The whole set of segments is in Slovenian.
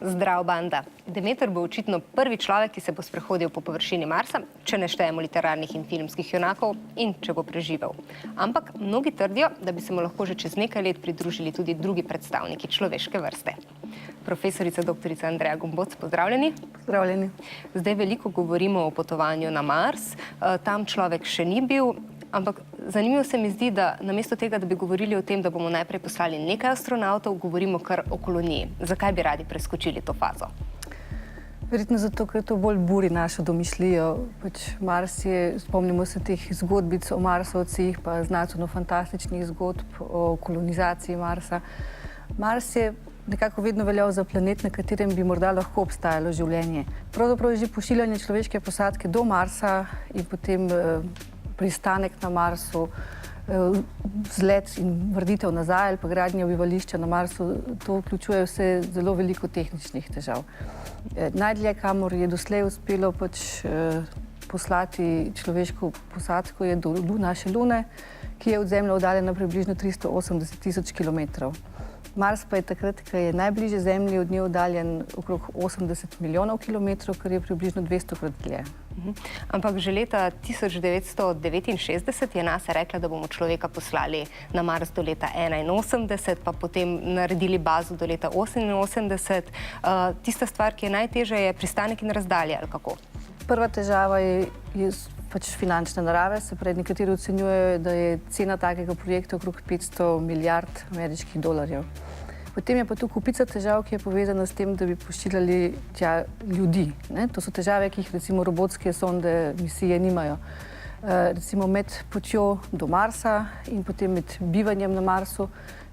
Zdrav, banda. Demeter bo očitno prvi človek, ki se bo sprehodil po površini Marsa, če ne štejemo literarnih in filmskih junakov in če bo preživel. Ampak mnogi trdijo, da bi se mu lahko že čez nekaj let pridružili tudi drugi predstavniki človeške vrste. Profesorica doktorica Andreja Gomboc, pozdravljeni. Pozdravljeni. Zdaj veliko govorimo o potovanju na Mars. Tam človek še ni bil, ampak zanimivo se mi zdi, da namesto tega, da bi govorili o tem, da bomo najprej poslali nekaj astronautov, govorimo kar o koloniji. Zakaj bi radi preskočili to fazo? Verjetno zato, ker to bolj buri našo domišljijo. Mars je, spomnimo se teh zgodbic o marsovcih, pa znanstveno-fantastičnih zgodb o kolonizaciji Marsa. Mars je nekako vedno veljal za planet, na katerem bi morda lahko obstajalo življenje. Pravzaprav je že pošiljanje človeške posadke do Marsa in potem pristanek na Marsu, vzlet in vrnitev nazaj ali pa gradnja bivališča na Marsu, to vključuje vse zelo veliko tehničnih težav. Najdlje, kamor je doslej uspelo poslati človeško posadko, je do naše Lune, ki je od Zemlje oddaljena približno 380 000 kilometrov. Mars pa je takrat, ko je najbližje Zemlji, od nje oddaljen okrog 80 milijonov kilometrov, kar je približno 200-krat dlje. Ampak že leta 1969 je NASA rekla, da bomo človeka poslali na Mars do leta 1981, pa potem naredili bazo do leta 1988. Tista stvar, ki je najtežja, je pristanek in razdalja, ali kako? Prva težava je finančne narave, se pravi, nekateri ocenjujejo, da je cena takega projekta okrog 500 milijard ameriških dolarjev. Potem je pa tu kupica težav, ki je povezana s tem, da bi pošiljali tja ljudi. To so težave, ki jih recimo robotske sonde misije nimajo. Recimo med potjo do Marsa in potem med bivanjem na Marsu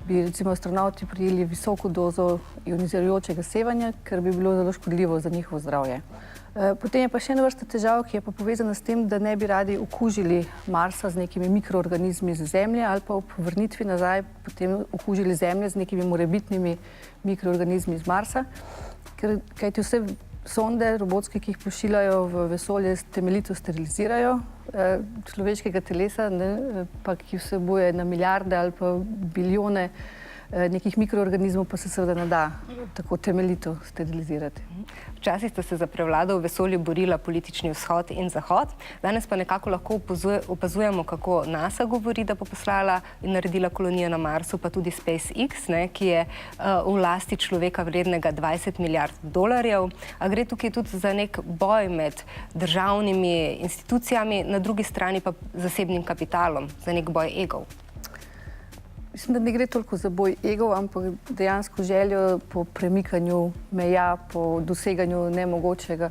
bi recimo astronauti prijeli visoko dozo ionizirajočega sevanja, kar bi bilo zelo škodljivo za njihovo zdravje. Potem je pa še ena vrsta težav, ki je pa povezana s tem, da ne bi radi okužili Marsa z nekimi mikroorganizmi z Zemlje ali pa ob vrnitvi nazaj potem okužili Zemlje z nekimi morebitnimi mikroorganizmi z Marsa, kajti vse sonde robotske, ki jih pošiljajo v vesolje, temeljito sterilizirajo človeškega telesa, pa ki vsebuje na milijarde ali pa bilijone nekih mikroorganizmov, pa se seveda ne da tako temeljito sterilizirati. Včasih sta se za prevlado v vesolju borila politični vzhod in zahod, danes pa nekako lahko opazujemo, kako NASA govori, da bo poslala in naredila kolonijo na Marsu, pa tudi SpaceX, ki je v lasti človeka vrednega 20 milijard dolarjev. A gre tukaj tudi za nek boj med državnimi institucijami, na drugi strani pa zasebnim kapitalom, za nek boj egov? Mislim, da ne gre toliko za boj egov, ampak dejansko željo po premikanju meja, po doseganju nemogočega.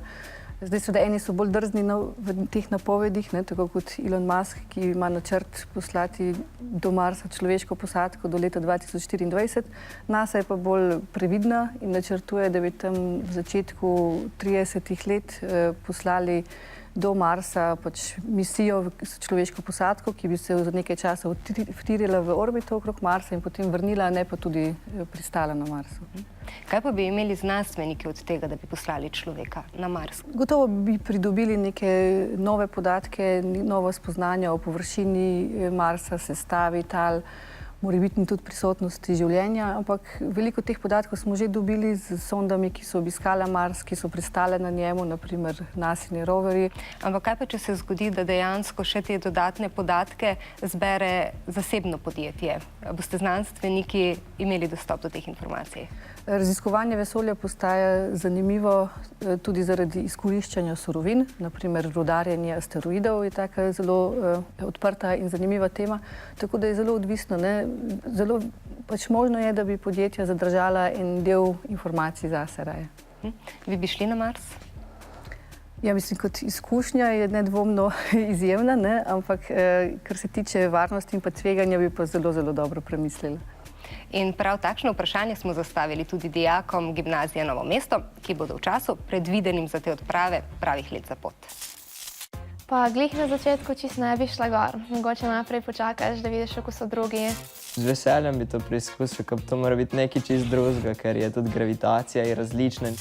Zdaj so, da eni so bolj drzni v teh napovedih, tako kot Elon Musk, ki ima načrt poslati do Marsa človeško posadko do leta 2024. NASA je pa bolj previdna in načrtuje, da bi tam v začetku 30 let poslali do Marsa misijo s človeško posadko, ki bi se za nekaj časa vtirila v orbito okrog Marsa in potem vrnila, ne pa tudi pristala na Marsu. Kaj pa bi imeli znanstveniki od tega, da bi poslali človeka na Mars? Gotovo bi pridobili neke nove podatke, nova spoznanja o površini Marsa, sestavi tal, morebitni tudi prisotnosti življenja, ampak veliko teh podatkov smo že dobili z sondami, ki so obiskale Mars, ki so pristale na njemu, naprimer NASIni roverji. Ampak kaj pa, če se zgodi, da dejansko še te dodatne podatke zbere zasebno podjetje? Boste znanstveniki imeli dostop do teh informacij? Raziskovanje vesolja postaja zanimivo tudi zaradi izkoriščanja surovin, naprimer rudarjenje asteroidov je taka zelo odprta in zanimiva tema, tako da je zelo odvisno. Zelo možno je, da bi podjetja zadržala en del informacij zase raje. Vi bi šli na Mars? Ja, mislim, kot izkušnja je nedvomno izjemna, ampak kar se tiče varnosti in pa tveganja, bi pa zelo, zelo dobro premislila. In prav takšno vprašanje smo zastavili tudi dijakom Gimnazije Novo mesto, ki bodo v času predvidenim za te odprave pravih let za pot. Pa glih na začetku čisto ne bi šla gor. Mogoče najprej počakaš, da vidiš, kako so drugi. Z veseljem bi to preizkusil, ker to mora biti nekaj čisto drugega, ker je tudi gravitacija in različna.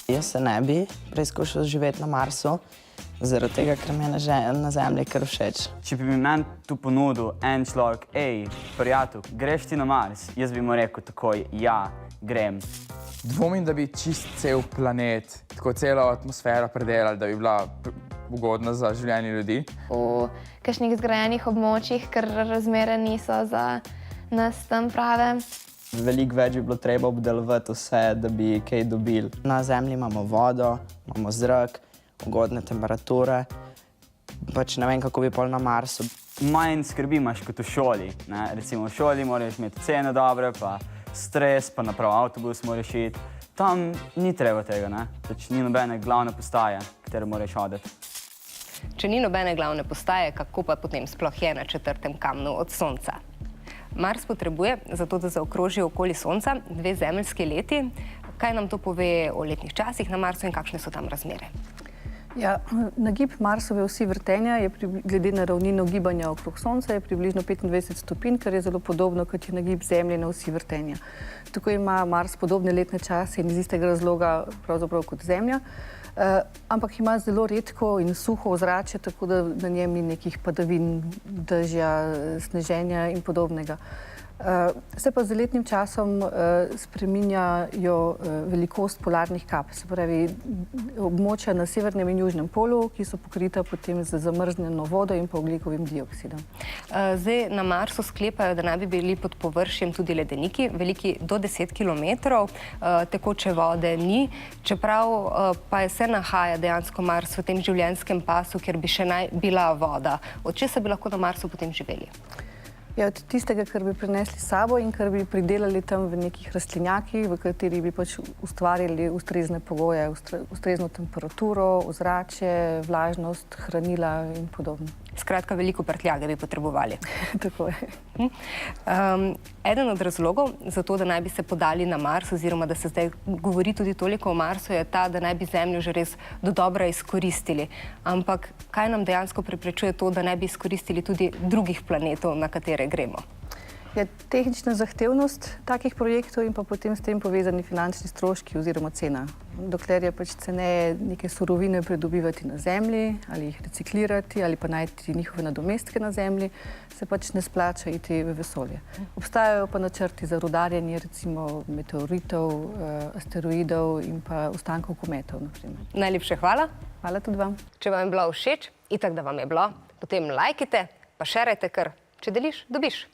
Jaz se ne bi preizkušal živeti na Marsu, zaradi tega, ker mi je na Zemlji kar všeč. Če bi mi meni tu ponudil en človek, prijatelj, greš ti na Mars, jaz bi mu rekel takoj, ja, grem. Dvomim, da bi čist cel planet, tako celo atmosfero predelali, da bi bila ugodna za življenje ljudi. V kakšnih zgrajenih območjih, ker razmere niso za nas tam prave. Veliko več bi bilo treba obdelovati vse, da bi kaj dobili. Na Zemlji imamo vodo, imamo zrak, ugodne temperature. Pač ne vem, kako bi pol na Marsu. Manj skrbi imaš kot v šoli. Ne? Recimo v šoli moraš imeti cene dobre, pa stres, pa naprav avtobus moraš iti. Tam ni treba tega, ne? Pač ni nobene glavne postaje, katero moraš hoditi. Če ni nobene glavne postaje, kako pa potem sploh je na 4. kamnu od Sonca? Mars potrebuje, zato da zaokroži okoli Sonca, 2 zemeljski leti. Kaj nam to pove o letnih časih na Marsu in kakšne so tam razmere? Ja, nagib Marsove osi vrtenja je glede na ravnino gibanja okrog Sonca je približno 25 stopinj, kar je zelo podobno, kot je nagib Zemlje na osi vrtenja. Tako ima Mars podobne letne čase in iz istega razloga pravzaprav kot Zemlja. Ampak ima zelo redko in suho ozračje, tako da na njem ni nekih padavin, dežja, sneženja in podobnega. Se pa z letnim časom spreminjajo velikost polarnih kap, se pravi območja na severnem in južnem polu, ki so pokrita potem z zamrznjeno vodo in pa ogljikovim dioksidom. Zdaj na Marsu sklepajo, da naj bi bili pod površjem tudi ledeniki, veliki do 10 km, tekoče vode ni, čeprav pa se nahaja dejansko Mars v tem življenjskem pasu, kjer bi še naj bila voda. Od česa bi lahko na Marsu potem živeli? Ja, od tistega, kar bi prinesli s sabo in kar bi pridelali tam v nekih rastlinjakih, v katerih bi pač ustvarili ustrezne pogoje, ustrezno temperaturo, ozračje, vlažnost, hranila in podobno. Skratka, veliko prtljage bi potrebovali. Tako je. Eden od razlogov za to, da naj bi se podali na Mars, oziroma da se zdaj govori tudi toliko o Marsu, je ta, da naj bi Zemljo že res dodobra izkoristili. Ampak kaj nam dejansko preprečuje to, da naj bi izkoristili tudi drugih planetov, na katere gremo? Je tehnična zahtevnost takih projektov in pa potem s tem povezani finančni stroški oziroma cena. Dokler je pač ceneje neke surovine pridobivati na Zemlji ali jih reciklirati ali pa najti njihove nadomestke na Zemlji, se pač ne splača iti v vesolje. Obstajajo pa načrti za rudarjenje recimo meteoritov, asteroidov in pa ostankov kometov, naprimer. Najlepše hvala. Hvala tudi vam. Če vam je bilo všeč, itak da vam je bilo, potem lajkite, pa šerajte, ker če deliš, dobiš.